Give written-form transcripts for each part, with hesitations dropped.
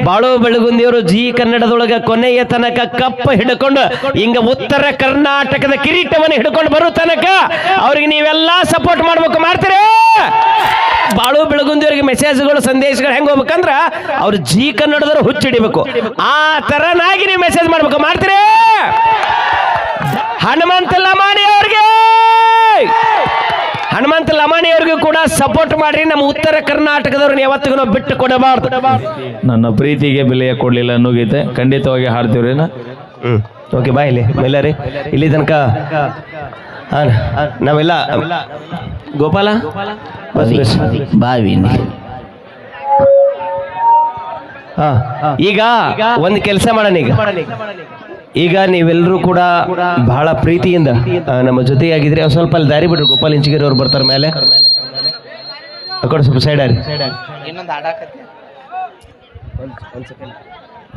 ಬಾಳು ಬೆಳಗುಂದಿಯವರು ಜಿ ಕನ್ನಡದೊಳಗ ಕೊನೆಯ ತನಕ ಕಪ್ಪ ಹಿಡ್ಕೊಂಡು ಹಿಂಗ ಉತ್ತರ ಕರ್ನಾಟಕದ ಕಿರೀಟವನ್ನು ಹಿಡ್ಕೊಂಡು ಬರೋ ತನಕ ಅವ್ರಿಗೆ ನೀವೆಲ್ಲ ಸಪೋರ್ಟ್ ಮಾಡ್ಬೇಕು. ಮಾಡ್ತೀರಿ? ಬಾಳು ಬೆಳಗುಂದಿಯವರಿಗೆ ಮೆಸೇಜ್ಗಳು ಸಂದೇಶಗಳು ಹೆಂಗ್ ಹೋಗ್ಬೇಕಂದ್ರ ಅವ್ರು ಜಿ ಕನ್ನಡದವ್ರು ಹುಚ್ಚಿಡಿಬೇಕು. ಆ ತರನಾಗಿ ನೀವು ಮೆಸೇಜ್ ಮಾಡ್ಬೇಕು. ಮಾಡ್ತೀರಿ? ಹನುಮಂತ ಲಮಾಣಿ ಅವ್ರಿಗೆ ಹನುಮಂತ ಲಮಾಣಿ ಅವ್ರಿಗೂ ಕೂಡ ಸಪೋರ್ಟ್ ಮಾಡ್ರಿ. ನಮ್ಮ ಉತ್ತರ ಕರ್ನಾಟಕದವ್ರನ್ನ ಯಾವತ್ತಿಗೂ ನಾವು ಬಿಟ್ಟು ಕೊಡಬಾರ್ದು. ನನ್ನ ಪ್ರೀತಿಗೆ ಬೆಲೆಯ ಕೊಡ್ಲಿಲ್ಲ ಅನ್ನೋಗೈತೆ, ಖಂಡಿತವಾಗಿ ಹಾಡ್ತೀವ್ರಿ. ಓಕೆ ಬಾ ಇಲ್ಲಿ ಎಲ್ಲರಿ ಇಲ್ಲಿ ತನಕ ನಾವೆಲ್ಲ ಗೋಪಾಲ ಬಾವಿ ಈಗ ಒಂದು ಕೆಲಸ ಮಾಡೋಣ. ಈಗ ನೀವೆಲ್ಲರೂ ಕೂಡ ಬಹಳ ಪ್ರೀತಿಯಿಂದ ನಮ್ಮ ಜೊತೆಯಾಗಿದ್ರೆ ಸ್ವಲ್ಪ ಅಲ್ಲಿ ದಾರಿ ಬಿಡ್ರಿ. ಗೋಪಾಲ್ ಇಂಚಿಗಿರಿ ಅವ್ರು ಬರ್ತಾರೆ ಮೇಲೆ, ಸ್ವಲ್ಪ ಸೈಡ್ ಆರಿ.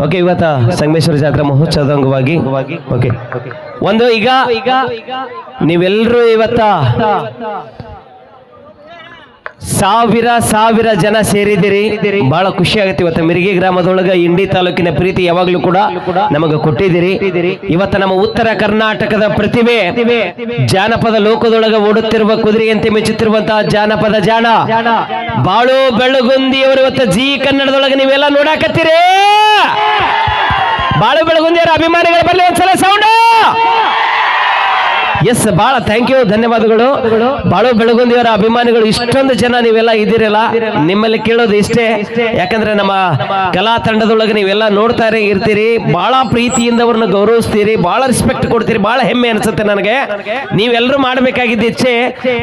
ಓಕೆ, ಇವತ್ತ ಸಂಗಮೇಶ್ವರ ಜಾತ್ರಾ ಮಹೋತ್ಸವದ ಅಂಗವಾಗಿ ಓಕೆ ಒಂದು ಈಗ ನೀವೆಲ್ಲರೂ ಇವತ್ತ ಸಾವಿರ ಜನ ಸೇರಿದಿರಿ. ಬಹಳ ಖುಷಿ ಆಗುತ್ತೆ. ಇವತ್ತು ಮಿರ್ಗಿ ಗ್ರಾಮದೊಳಗ ಇಂಡಿ ತಾಲೂಕಿನ ಪ್ರೀತಿ ಯಾವಾಗ್ಲೂ ಕೂಡ ನಮಗೆ ಕೊಟ್ಟಿದ್ದೀರಿ. ಇವತ್ತು ನಮ್ಮ ಉತ್ತರ ಕರ್ನಾಟಕದ ಪ್ರತಿಭೆ, ಜಾನಪದ ಲೋಕದೊಳಗ ಓಡುತ್ತಿರುವ ಕುದುರೆಯಂತೆ ಮೆಚ್ಚುತ್ತಿರುವಂತಹ ಜಾನಪದ ಜಾಣ ಬಾಳು ಬೆಳಗುಂದಿಯವರು ಇವತ್ತು ಜಿ ಕನ್ನಡದೊಳಗೆ ನೀವೆಲ್ಲ ನೋಡಾಕತ್ತೀರಿ. ಬಾಳು ಬೆಳಗುಂದಿಯವರ ಅಭಿಮಾನಿಗಳು ಬರಲಿ ಒಂದ್ಸಲ ಸೌಂಡ್. ಎಸ್, ಬಹಳ ಥ್ಯಾಂಕ್ ಯು, ಧನ್ಯವಾದಗಳು. ಬಾಳು ಬೆಳಗುಂದಿಯವರ ಅಭಿಮಾನಿಗಳು ಇಷ್ಟೊಂದು ಜನ ನೀವೆಲ್ಲ ಇದ್ದೀರಲ್ಲ, ನಿಮ್ಮಲ್ಲಿ ಕೇಳೋದು ಇಷ್ಟೇ. ಯಾಕಂದ್ರೆ ನಮ್ಮ ಕಲಾ ತಂಡದೊಳಗೆ ನೀವೆಲ್ಲ ನೋಡ್ತಾ ಇರ್ತೀರಿ, ಬಹಳ ಪ್ರೀತಿಯಿಂದ ಅವ್ರನ್ನ ಗೌರವಿಸ್ತೀರಿ, ಬಹಳ ರೆಸ್ಪೆಕ್ಟ್ ಕೊಡ್ತೀರಿ. ಬಹಳ ಹೆಮ್ಮೆ ಅನ್ಸುತ್ತೆ ನನಗೆ. ನೀವೆಲ್ಲರೂ ಮಾಡಬೇಕಾಗಿದ್ದ ಇಚ್ಛೆ,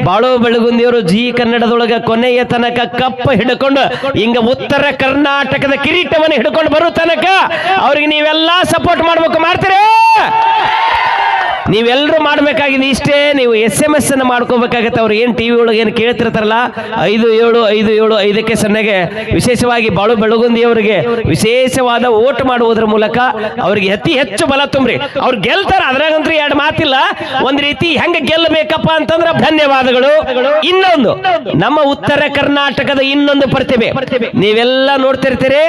ಬಾಳು ಬೆಳಗುಂದಿಯವರು ಜಿ ಕನ್ನಡದೊಳಗೆ ಕೊನೆಯ ತನಕ ಕಪ್ಪ ಹಿಡ್ಕೊಂಡು ಹಿಂಗ ಉತ್ತರ ಕರ್ನಾಟಕದ ಕಿರೀಟವನ್ನು ಹಿಡ್ಕೊಂಡು ಬರೋ ತನಕ ಅವ್ರಿಗೆ ನೀವೆಲ್ಲ ಸಪೋರ್ಟ್ ಮಾಡ್ಬೇಕು. ಮಾಡ್ತೀರಿ? ನೀವೆಲ್ಲರೂ ಮಾಡಬೇಕಾಗಿದೆ ಇಷ್ಟೇ. ನೀವು SMS ಅನ್ನು ಮಾಡ್ಕೋಬೇಕಾಗತ್ತೆ. ಅವ್ರು ಏನು TV ಒಳಗೆ ಏನು ಕೇಳ್ತಿರ್ತಾರಲ್ಲ 5757 ವಿಶೇಷವಾಗಿ ಬಾಳು ಬೆಳಗುಂದಿಯವರಿಗೆ ವಿಶೇಷವಾದ ಓಟ್ ಮಾಡುವುದರ ಮೂಲಕ ಅವರಿಗೆ ಅತಿ ಹೆಚ್ಚು ಬಲ ತುಂಬ್ರಿ. ಅವ್ರು ಗೆಲ್ತಾರೆ, ಅದ್ರಾಗಂತೂ ಎರಡು ಮಾತಿಲ್ಲ. ಒಂದ್ ರೀತಿ ಹೆಂಗ ಗೆಲ್ಲಬೇಕಪ್ಪ ಅಂತಂದ್ರೆ ಧನ್ಯವಾದಗಳು. ಇನ್ನೊಂದು ನಮ್ಮ ಉತ್ತರ ಕರ್ನಾಟಕದ ಇನ್ನೊಂದು ಪ್ರತಿಭೆ ನೀವೆಲ್ಲ ನೋಡ್ತಿರ್ತೀರಿ.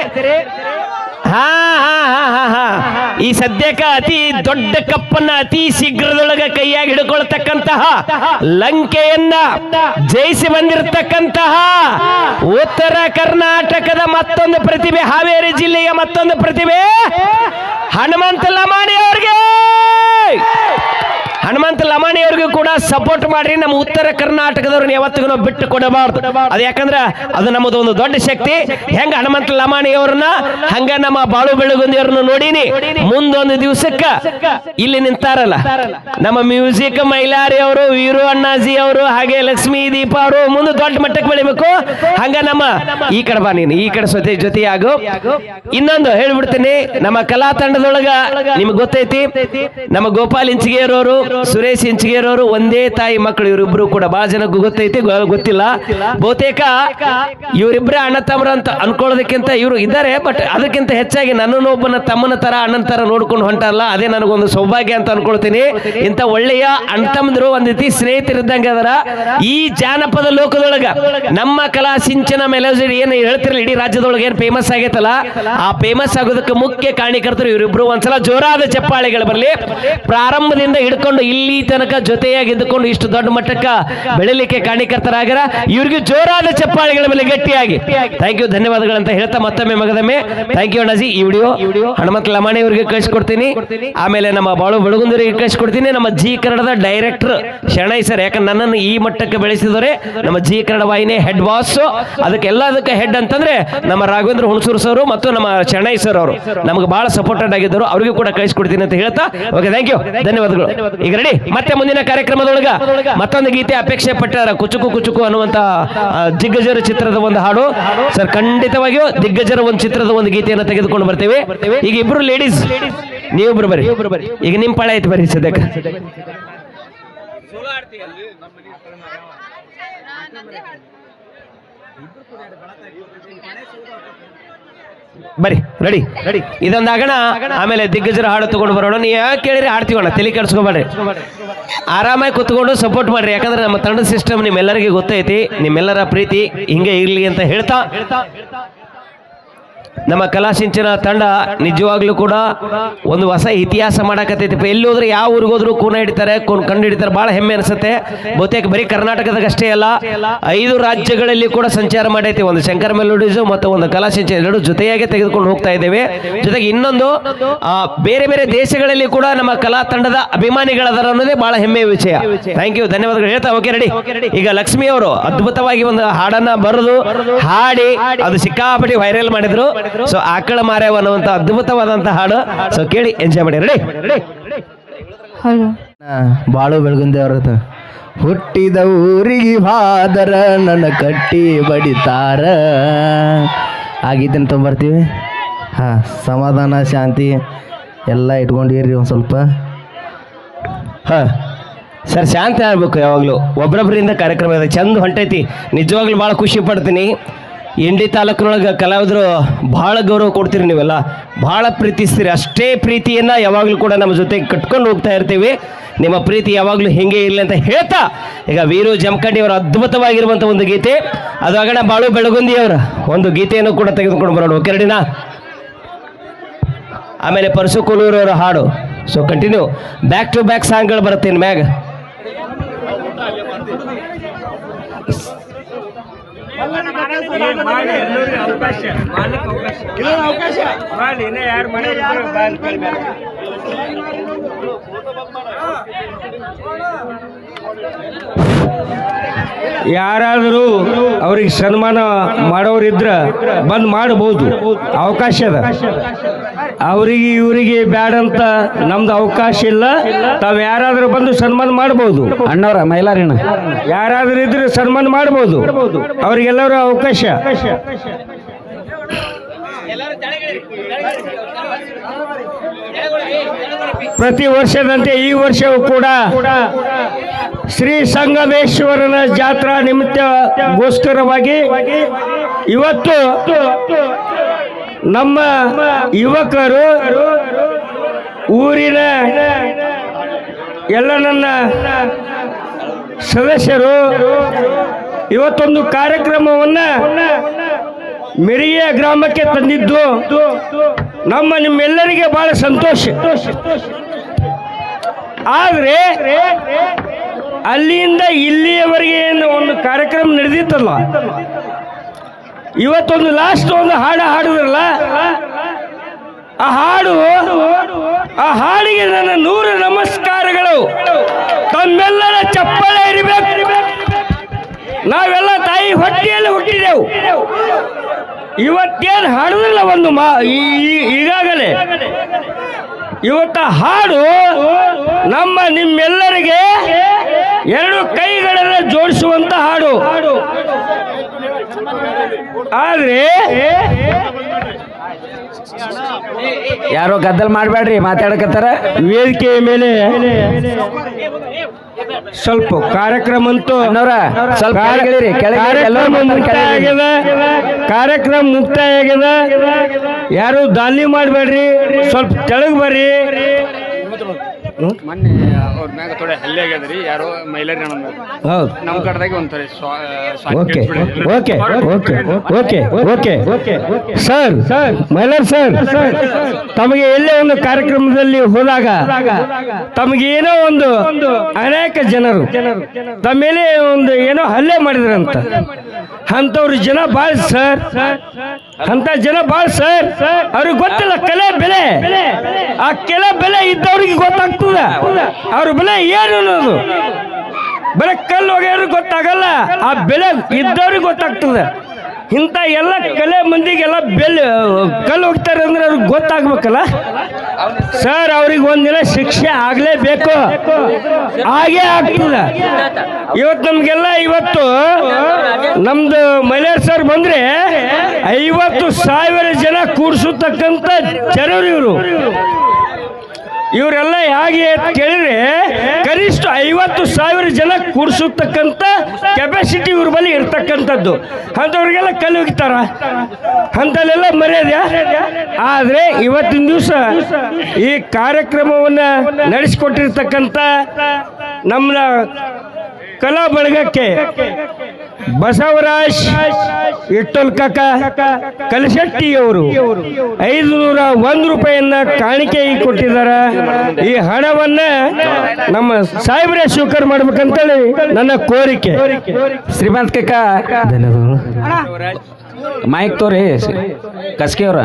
ಈ ಸದ್ಯಕ್ಕ ಅತಿ ದೊಡ್ಡ ಕಪ್ಪನ್ನ ಅತಿ ಶೀಘ್ರದೊಳಗ ಕೈಯಾಗಿ ಹಿಡ್ಕೊಳ್ತಕ್ಕಂತಹ, ಲಂಕೆಯನ್ನ ಜಯಿಸಿ ಬಂದಿರತಕ್ಕಂತಹ ಉತ್ತರ ಕರ್ನಾಟಕದ ಮತ್ತೊಂದು ಪ್ರತಿಭೆ, ಹಾವೇರಿ ಜಿಲ್ಲೆಯ ಮತ್ತೊಂದು ಪ್ರತಿಭೆ ಹನುಮಂತ ಲಮಾಣಿ ಅವ್ರಿಗೆ. ಹನುಮಂತ ಲಮಾಣಿ ಅವ್ರಿಗೂ ಕೂಡ ಸಪೋರ್ಟ್ ಮಾಡ್ರಿ. ನಮ್ಮ ಉತ್ತರ ಕರ್ನಾಟಕದವ್ರನ್ನ ಯಾವತ್ತಿಗೂ ನಾವು ಬಿಟ್ಟು ಕೊಡಬಾರ್ದು. ಅದು ಯಾಕಂದ್ರೆ ಅದು ನಮ್ಮದು ಒಂದು ದೊಡ್ಡ ಶಕ್ತಿ. ಹೆಂಗ ಹನುಮಂತ ಲಮಾಣಿ ಅವ್ರನ್ನ ಹಂಗ ನಮ್ಮ ಬಾಳು ಬೆಳಗುಂದಿಯವ್ರನ್ನ ನೋಡಿನಿ. ಮುಂದೊಂದು ದಿವಸಕ್ಕ ಇಲ್ಲಿ ನಿಂತಾರಲ್ಲ ನಮ್ಮ ಮ್ಯೂಸಿಕ್ ಮೈಲಾರಿ ಅವರು, ವೀರು ಅಣ್ಣಾಜಿ ಅವರು, ಹಾಗೆ ಲಕ್ಷ್ಮೀ ದೀಪ ಅವರು ಮುಂದೆ ದೊಡ್ಡ ಮಟ್ಟಕ್ಕೆ ಬೆಳಿಬೇಕು. ಹಂಗ ನಮ್ಮ ಈ ಕಡೆ ಬಾ, ನೀನು ಈ ಕಡೆ ಜೊತೆಯಾಗು. ಇನ್ನೊಂದು ಹೇಳ್ಬಿಡ್ತೀನಿ, ನಮ್ಮ ಕಲಾ ತಂಡದೊಳಗ ನಿಮ್ಗೆ ಗೊತ್ತೈತಿ, ನಮ್ಮ ಗೋಪಾಲ್ ಇಂಚಿಗೇರವರು, ಸುರೇಶ್ ಇಂಚಿಗೇರವರು ಒಂದೇ ತಾಯಿ ಮಕ್ಕಳು. ಇವರಿಬ್ರು ಕೂಡ ಬಹಳ ಜನಕ್ಕೂ ಗೊತ್ತೈತಿ, ಗೊತ್ತಿಲ್ಲ. ಬಹುತೇಕ ಇವರಿಬ್ರೆ ಅಣ್ಣ ತಮ್ಮರ ಅಂತ ಅನ್ಕೊಳ್ಳೋದಕ್ಕಿಂತ ಇವರು ಇದ್ದಾರೆ. ಬಟ್ ಅದಕ್ಕಿಂತ ಹೆಚ್ಚಾಗಿ ನನ್ನನ್ನು ಒಬ್ಬನ ತಮ್ಮನ ತರ ಅಣ್ಣನ ತರ ನೋಡ್ಕೊಂಡು ಹೊಂಟಲ್ಲ. ಅದೇ ನನಗೊಂದು ಸೌಭಾಗ್ಯ ಅಂತ ಅನ್ಕೊಳ್ತೀನಿ. ಇಂಥ ಒಳ್ಳೆಯ ಅಣ್ಣ ತಮ್ಮಂದ್ರು ಒಂದ್ ರೀತಿ ಸ್ನೇಹಿತರಿದ್ದಂಗೆ ಅದರ. ಈ ಜಾನಪದ ಲೋಕದೊಳಗ ನಮ್ಮ ಕಲಾ ಸಿಂಚನ ಮೆಲೋಡಿ ಏನು ಹೇಳ್ತಿರಲ್ಲ, ಇಡೀ ರಾಜ್ಯದೊಳಗೆ ಏನು ಫೇಮಸ್ ಆಗೈತಲ್ಲ, ಆ ಫೇಮಸ್ ಆಗೋದಕ್ಕೆ ಮುಖ್ಯ ಕಾರಣಕರ್ತರು ಇವರಿಬ್ರು. ಒಂದ್ಸಲ ಜೋರಾದ ಚಪ್ಪಾಳೆಗಳು ಬರಲಿ. ಪ್ರಾರಂಭದಿಂದ ಹಿಡ್ಕೊಂಡು ಇಲ್ಲಿ ತನಕ ಜೊತೆಯಾಗಿ ಇದ್ದುಕೊಂಡು ಇಷ್ಟು ದೊಡ್ಡ ಮಟ್ಟಕ್ಕ ಬೆಳಿಲಿಕ್ಕೆ ಕಾರಣಕರ್ತರಾಗ್ಯಾರ. ಇವ್ರಿಗೆ ಜೋರಾದ ಚಪ್ಪಾಳೆಗಳ ಮೇಲೆ ಗಟ್ಟಿಯಾಗಿ ಥ್ಯಾಂಕ್ ಯು, ಧನ್ಯವಾದಗಳಂತ ಹೇಳ್ತಾ ಮತ್ತೊಮ್ಮೆ ಮಗದೊಮ್ಮೆ ಥ್ಯಾಂಕ್ ಯು ಅಣ್ಣಾಜಿ. ಈ ವಿಡಿಯೋ ಹನುಮಂತ ಲಮಾಣಿ ಅವರಿಗೆ ಕಳಿಸ್ಕೊಡ್ತೀನಿ, ಆಮೇಲೆ ನಮ್ಮ ಬಾಳು ಬೆಳಗುಂದಿಯವರಿಗೆ ಕಳಿಸ್ಕೊಡ್ತೀನಿ. ನಮ್ಮ ಜಿ ಕನ್ನಡದ ಡೈರೆಕ್ಟರ್ ಶರಣೈ ಸರ್, ಯಾಕಂದ್ರೆ ನನ್ನನ್ನು ಈ ಮಟ್ಟಕ್ಕೆ ಬೆಳೆಸಿದವರೇ ನಮ್ಮ ಜಿ ಕನ್ನಡ ವಾಹಿನಿ ಹೆಡ್ ಬಾಸ್. ಅದಕ್ಕೆ ಹೆಡ್ ಅಂತಂದ್ರೆ ನಮ್ಮ ರಾಘವೇಂದ್ರ ಹುಣಸೂರು ಸರ್ ಮತ್ತು ನಮ್ಮ ಶರಣೈ ಸರ್ ಅವರು ನಮಗೆ ಬಹಳ ಸಪೋರ್ಟೆಡ್ ಆಗಿದ್ದರು. ಅವ್ರಿಗೂ ಕೂಡ ಕಳಿಸ್ಕೊಡ್ತೀನಿ ಅಂತ ಹೇಳ್ತಾ ಓಕೆ, ಥ್ಯಾಂಕ್ ಯು, ಧನ್ಯವಾದಗಳು. ಈಗ ರೆಡಿ, ಮತ್ತೆ ಮುಂದಿನ ಕಾರ್ಯಕ್ರಮದೊಳಗ ಮತ್ತೊಂದು ಗೀತೆ ಅಪೇಕ್ಷೆ ಪಟ್ಟಾರ, ಕುಚುಕು ಕುಚುಕು ಅನ್ನುವಂತ ದಿಗ್ಗಜರ ಚಿತ್ರದ ಒಂದು ಹಾಡು. ಸರ್ ಖಂಡಿತವಾಗಿಯೂ ದಿಗ್ಗಜರ ಒಂದು ಚಿತ್ರದ ಒಂದು ಗೀತೆಯನ್ನು ತೆಗೆದುಕೊಂಡು ಬರ್ತೇವೆ. ಈಗ ಇಬ್ರು ಲೇಡೀಸ್, ನೀವಿಬ್ರು ಬರ್ರಿ. ಈಗ ನಿಮ್ ಪಾಳೆ ಐತಿ, ಬರ್ರಿ ಸದ್ಯಕ್ಕೆ. ಬರಿ ರೆಡಿ ಇದೊಂದು ಆಗಣ, ಆಮೇಲೆ ದಿಗ್ಗಜರ ಹಾಡು ತಗೊಂಡು ಬರೋಣ. ನೀವು ಯಾಕೆ ಕೇಳಿರಿ ಹಾಡ್ತೀವಣ್ಣ, ತಲೆ ಕೆಡಿಸ್ಕೊಬೇಡ್ರಿ, ಆರಾಮಾಗಿ ಕುತ್ಕೊಂಡು ಸಪೋರ್ಟ್ ಮಾಡ್ರಿ. ಯಾಕಂದ್ರೆ ನಮ್ಮ ತಂಡದ ಸಿಸ್ಟಮ್ ನಿಮ್ಮೆಲ್ಲರಿಗೆ ಗೊತ್ತೈತಿ, ನಿಮ್ಮೆಲ್ಲರ ಪ್ರೀತಿ ಹಿಂಗೆ ಇರ್ಲಿ ಅಂತ ಹೇಳ್ತಾ ನಮ್ಮ ಕಲಾಸಿಂಚನ ತಂಡ ನಿಜವಾಗ್ಲೂ ಕೂಡ ಒಂದು ಹೊಸ ಇತಿಹಾಸ ಮಾಡಕತ್ತೈತಿ. ಎಲ್ಲಿ ಹೋದ್ರೆ ಯಾವ ಊರಿಗೆ ಹೋದ್ರು ಕೂನ ಹಿಡಿತಾರೆ, ಕಂಡು ಹಿಡಿತಾರೆ. ಬಹಳ ಹೆಮ್ಮೆ ಅನಿಸುತ್ತೆ. ಬಹುತೇಕ ಬರೀ ಕರ್ನಾಟಕದಾಗ ಅಷ್ಟೇ ಅಲ್ಲ, 5 ರಾಜ್ಯಗಳಲ್ಲಿ ಕೂಡ ಸಂಚಾರ ಮಾಡೈತಿ. ಒಂದು ಶಂಕರ್ ಮೆಲೋಡೀಸ್ ಮತ್ತು ಒಂದು ಕಲಾಸಿಂಚನ ಎರಡು ಜೊತೆಯಾಗಿ ತೆಗೆದುಕೊಂಡು ಹೋಗ್ತಾ ಇದ್ದೇವೆ. ಜೊತೆಗೆ ಇನ್ನೊಂದು ಬೇರೆ ಬೇರೆ ದೇಶಗಳಲ್ಲಿ ಕೂಡ ನಮ್ಮ ಕಲಾ ತಂಡದ ಅಭಿಮಾನಿಗಳದಾರ ಅನ್ನೋದೇ ಬಹಳ ಹೆಮ್ಮೆಯ ವಿಷಯ. ಥ್ಯಾಂಕ್ ಯು, ಧನ್ಯವಾದಗಳು ಹೇಳ್ತಾ. Okay, ready. ಈಗ ಲಕ್ಷ್ಮಿ ಅವರು ಅದ್ಭುತವಾಗಿ ಒಂದು ಹಾಡನ್ನ ಬರೆದು ಹಾಡಿ ಅದು ಸಿಕ್ಕಾಪಟ್ಟಿ ವೈರಲ್ ಮಾಡಿದ್ರು. ಸೊ ಆಕಳ ಮಾರ್ಯವ ಅನ್ನುವಂತ ಅದ್ಭುತವಾದಂತ ಹಾಡು. ಸೊ ಕೇಳಿ ಎಂಜಾಯ್ ಮಾಡಿ. ರೆಡಿ. ಹಲೋ, ಬಾಳು ಬೆಳಗುಂದಿ ಅವ್ರದ್ದು ಹುಟ್ಟಿದ ಊರಿಗೆ ಬಾದರ ನನ್ನ ಕಟ್ಟಿ ಬಡಿತಾರ ಆಗಿದ್ದನ್ನು ತೊಗೊಂಬರ್ತೀವಿ. ಹಾಂ, ಸಮಾಧಾನ ಶಾಂತಿ ಎಲ್ಲ ಇಟ್ಕೊಂಡಿರಿ ಒಂದು ಸ್ವಲ್ಪ. ಹಾಂ ಸರ್, ಶಾಂತಿ ಆಗ್ಬೇಕು ಯಾವಾಗಲೂ. ಒಬ್ಬರೊಬ್ಬರಿಂದ ಕಾರ್ಯಕ್ರಮ ಇದೆ, ಚಂದ ಹೊಂಟೈತಿ. ನಿಜವಾಗ್ಲೂ ಭಾಳ ಖುಷಿ ಪಡ್ತೀನಿ. ಇಂಡಿ ತಾಲೂಕಿನೊಳಗೆ ಕಲಾವಿದರು ಭಾಳ ಗೌರವ ಕೊಡ್ತೀರಿ, ನೀವೆಲ್ಲ ಭಾಳ ಪ್ರೀತಿಸ್ತೀರಿ. ಅಷ್ಟೇ ಪ್ರೀತಿಯನ್ನು ಯಾವಾಗಲೂ ಕೂಡ ನಮ್ಮ ಜೊತೆಗೆ ಕಟ್ಕೊಂಡು ಹೋಗ್ತಾ ಇರ್ತೀವಿ. ನಿಮ್ಮ ಪ್ರೀತಿ ಯಾವಾಗಲೂ ಹಿಂಗೆ ಇರಲಿ ಅಂತ ಹೇಳ್ತಾ, ಈಗ ವೀರು ಜಮಖಂಡಿ ಅವರ ಅದ್ಭುತವಾಗಿರುವಂಥ ಒಂದು ಗೀತೆ, ಅದು ಆಗಣ ಬಾಳು ಬೆಳಗುಂದಿ ಅವರ ಒಂದು ಗೀತೆಯನ್ನು ಕೂಡ ತೆಗೆದುಕೊಂಡು ಬರೋಣ. ಓಕೆ, ರೆಡಿನಾ? ಆಮೇಲೆ ಪರಸು ಕೊಲ್ಲೂರು ಅವರ ಹಾಡು. So continue back to back ಸಾಂಗ್ಗಳು ಬರುತ್ತೆ ಇನ್ನು ಮ್ಯಾಗ. ಯಾರಾದರೂ ಅವ್ರಿಗೆ ಸನ್ಮಾನ ಮಾಡೋರಿದ್ರ ಬಂದ್ ಮಾಡಬಹುದು, ಅವಕಾಶ ಅದ. ಅವರಿಗೆ ಇವರಿಗೆ ಬ್ಯಾಡಂತ ನಮ್ದು ಅವಕಾಶ ಇಲ್ಲ. ತಾವ್ ಯಾರಾದ್ರೂ ಬಂದು ಸನ್ಮಾನ ಮಾಡಬಹುದು. ಅಣ್ಣವ್ರ ಮೈಲಾರಿನ ಯಾರಾದ್ರೂ ಇದ್ರೆ ಸನ್ಮಾನ ಮಾಡಬಹುದು, ಅವ್ರಿಗೆಲ್ಲರೂ ಅವಕಾಶ. ಪ್ರತಿ ವರ್ಷದಂತೆ ಈ ವರ್ಷವೂ ಕೂಡ ಶ್ರೀ ಸಂಗಮೇಶ್ವರನ ಜಾತ್ರಾ ನಿಮಿತ್ತಗೋಸ್ಕರವಾಗಿ ಇವತ್ತು ನಮ್ಮ ಯುವಕರು ಊರಿನ ಎಲ್ಲ ನನ್ನ ಸದಸ್ಯರು ಇವತ್ತೊಂದು ಕಾರ್ಯಕ್ರಮವನ್ನ ಮಿರಿಯ ಗ್ರಾಮಕ್ಕೆ ತಂದಿದ್ದು ನಿಮ್ಮೆಲ್ಲರಿಗೆ ಬಹಳ ಸಂತೋಷ. ಆದ್ರೆ ಅಲ್ಲಿಂದ ಇಲ್ಲಿಯವರೆಗೆ ಒಂದು ಕಾರ್ಯಕ್ರಮ ನಡೆದಿತ್ತಲ್ಲ, ಇವತ್ತೊಂದು ಲಾಸ್ಟ್ ಒಂದು ಹಾಡು ಹಾಡಿದ್ರಲ್ಲ, ಆ ಹಾಡಿಗೆ ನನ್ನ 100 ನಮಸ್ಕಾರಗಳು. ತಮ್ಮೆಲ್ಲರ ಚಪ್ಪಾಳೆ ಇರಬೇಕು. ನಾವೆಲ್ಲ ತಾಯಿ ಹೊಟ್ಟೆಯಲ್ಲಿ ಹುಟ್ಟಿದೆವು. ಇವತ್ತೇನು ಹಾಡುದಿಲ್ಲ ಒಂದು ಈಗಾಗಲೇ ಇವತ್ತ ಹಾಡು ನಿಮ್ಮೆಲ್ಲರಿಗೆ 2 ಕೈಗಳನ್ನು ಜೋಡಿಸುವಂತ ಹಾಡು. ಆದ್ರೆ ಯಾರೋ ಗದ್ದಲ್ ಮಾಡಬೇಡ್ರಿ, ಮಾತಾಡಕತ್ತಾರ. ವೇದಿಕೆಯ ಮೇಲೆ ಸ್ವಲ್ಪ ಕಾರ್ಯಕ್ರಮ ಅಂತೂ ಸ್ವಲ್ಪ ಕಾರ್ಯಕ್ರಮ ಮುಕ್ತಾಯ ಆಗ್ಯದ. ಯಾರು ದಾಲಿ ಮಾಡಬೇಡ್ರಿ, ಸ್ವಲ್ಪ ತೆಳಗ್ ಬರ್ರಿ. ಮೊನ್ನೆ ಅವ್ರ ಮ್ಯಾಗ ಥೋಡೆ ಹಲ್ಲೆ ಆಗ್ಯದ್ರಿ, ಯಾರೋ ಮೈಲಾರಿ ಹೌದು, ನಮ್ಮ ಕಡೆದಾಗ ಒಂಥರ okay okay okay okay okay sir Mylar sir, ತಮಗೆ ಎಲ್ಲೇ ಒಂದು ಕಾರ್ಯಕ್ರಮದಲ್ಲಿ ಹೋದಾಗ ತಮಗೇನೋ ಒಂದು ಅನೇಕ ಜನರು ತಮ್ಮ ಮೇಲೆ ಒಂದು ಏನೋ ಹಲ್ಲೆ ಮಾಡಿದ್ರಂತ. ಅಂಥವ್ರು ಜನ ಭಾಳ ಸರ್, ಅಂತ ಜನ ಭಾಳ ಸರ್. ಅವ್ರಿಗೆ ಗೊತ್ತಿಲ್ಲ ಕಲೆ ಬೆಲೆ. ಆ ಕೆಲ ಬೆಲೆ ಇದ್ದವ್ರಿಗೆ ಗೊತ್ತಾಗ್ತದ ಅವ್ರ ಬೆಲೆ ಏನು ಅನ್ನೋದು. ಬರೀ ಕಲ್ಲು ಹೋಗ್ಯವ್ರಿಗೆ ಗೊತ್ತಾಗಲ್ಲ, ಆ ಬೆಲೆ ಇದ್ದವ್ರಿಗೆ ಗೊತ್ತಾಗ್ತದೆ. ಇಂಥ ಎಲ್ಲ ಕಲೆ ಮಂದಿಗೆಲ್ಲ ಕಲ್ಲು ಹೋಗ್ತಾರೆ ಅಂದ್ರೆ ಅವ್ರಿಗೆ ಗೊತ್ತಾಗ್ಬೇಕಲ್ಲ ಸರ್. ಅವ್ರಿಗೆ ಒಂದಿನ ಶಿಕ್ಷೆ ಆಗ್ಲೇಬೇಕು, ಹಾಗೇ ಆಗ್ತದ. ಇವತ್ತು ನಮ್ಗೆಲ್ಲ ನಮ್ದು ಮೈಲಾರ್ ಸರ್ ಬಂದ್ರೆ 50,000 ಜನ ಕೂಡಿಸತಕ್ಕಂಥ ಜನರು ಇವರು. ಇವರೆಲ್ಲ ಹೇಗೆ ಕೇಳಿದ್ರೆ ಕನಿಷ್ಠ 50,000 ಜನ ಕೂಡಿಸತಕ್ಕಂಥ ಕೆಪಾಸಿಟಿ ಇವ್ರ ಬಳಿ ಇರ್ತಕ್ಕಂಥದ್ದು. ಅಂಥವ್ರಿಗೆಲ್ಲ ಕಲ್ಲು ಹೋಗ್ತಾರ, ಅಂತಲ್ಲೆಲ್ಲ ಮರ್ಯಾದೆ. ಆದರೆ ಇವತ್ತಿನ ದಿವಸ ಈ ಕಾರ್ಯಕ್ರಮವನ್ನು ನಡೆಸಿಕೊಟ್ಟಿರ್ತಕ್ಕಂಥ ನಮ್ಮ ಕಲಾ ಬಳಗಕ್ಕೆ ಬಸವರಾಜ್ ಇಟ್ಟೋಲ್ ಕಾಕ ಕಲಶೆಟ್ಟಿಯವರು 501 ರೂಪಾಯಿಯನ್ನ ಕಾಣಿಕೆಯಾಗಿ ಕೊಟ್ಟಿದ್ದಾರೆ. ಈ ಹಣವನ್ನ ನಮ್ಮ ಸಾಹೇಬ್ರೆ ಸ್ವೀಕಾರ ಮಾಡ್ಬೇಕಂತೇಳಿ ನನ್ನ ಕೋರಿಕೆ. ಶ್ರೀಮಂತ ಕಕ್ಕ ಧನ್ಯವಾದಗಳು. ಮೈಕ್ ತೋರಿ ಕಸ್ಕೆ ಅವ್ರ